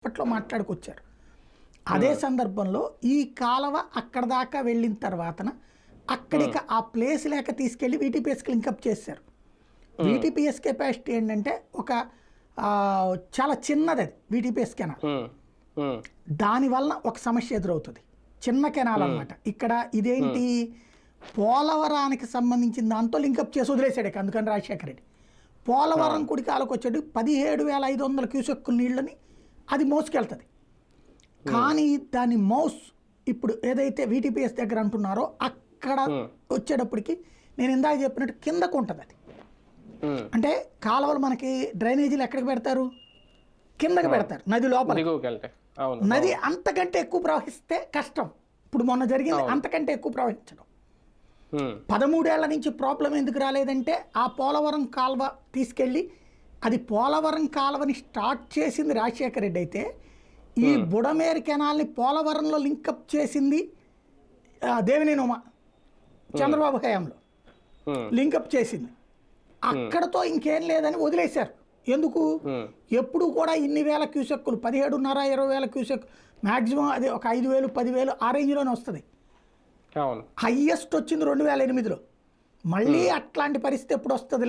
అప్పట్లో మాట్లాడుకొచ్చారు. అదే సందర్భంలో ఈ కాలవ అక్కడ దాకా వెళ్ళిన తర్వాతన అక్కడికి ఆ ప్లేస్ లేక తీసుకెళ్ళి వీటీపీఎస్కి లింకప్ చేశారు. వీటీపీఎస్ కెపాసిటీ ఏంటంటే ఒక చాలా చిన్నది, అది వీటీపీఎస్ కెనాల్. దానివల్ల ఒక సమస్య ఎదురవుతుంది, చిన్న కెనాల్ అనమాట. ఇక్కడ ఇదేంటి, పోలవరానికి సంబంధించిన దాంతో లింకప్ చేసి వదిలేశాడు. అందుకని రాజశేఖర రెడ్డి పోలవరం కుడి కాలకు వచ్చాడు. 17,500 క్యూసెక్కుల నీళ్ళని అది మోసుకెళ్తుంది. కానీ దాని మౌస్ ఇప్పుడు ఏదైతే వీటీపీఎస్ దగ్గర అంటున్నారో అక్కడ వచ్చేటప్పటికి నేను ఇందాక చెప్పినట్టు కిందకు ఉంటుంది. అది అంటే కాలువలు మనకి డ్రైనేజీలు ఎక్కడికి పెడతారు, కిందకి పెడతారు, నది లోపల. నది అంతకంటే ఎక్కువ ప్రవహిస్తే కష్టం. ఇప్పుడు మొన్న జరిగింది అంతకంటే ఎక్కువ ప్రవహించడం. 13 ఏళ్ల నుంచి ప్రాబ్లం ఎందుకు రాలేదంటే ఆ పోలవరం కాలువ తీసుకెళ్ళి, అది పోలవరం కాలువని స్టార్ట్ చేసింది రాజశేఖర రెడ్డి అయితే ఈ బుడమేరు కెనాల్ని పోలవరంలో లింకప్ చేసింది దేవినేని ఉమా చంద్రబాబు హయాంలో లింకప్ చేసింది. అక్కడతో ఇంకేం లేదని వదిలేశారు. ఎందుకు, ఎప్పుడు కూడా ఇన్ని వేల క్యూసెక్కులు 17,500-20,000 క్యూసెక్ మ్యాక్సిమం అది ఒక 5,000 10,000 ఆ రేంజ్లోనే వస్తుంది. హయ్యెస్ట్ వచ్చింది 2008లో. మళ్ళీ అట్లాంటి పరిస్థితి ఎప్పుడు వస్తుంది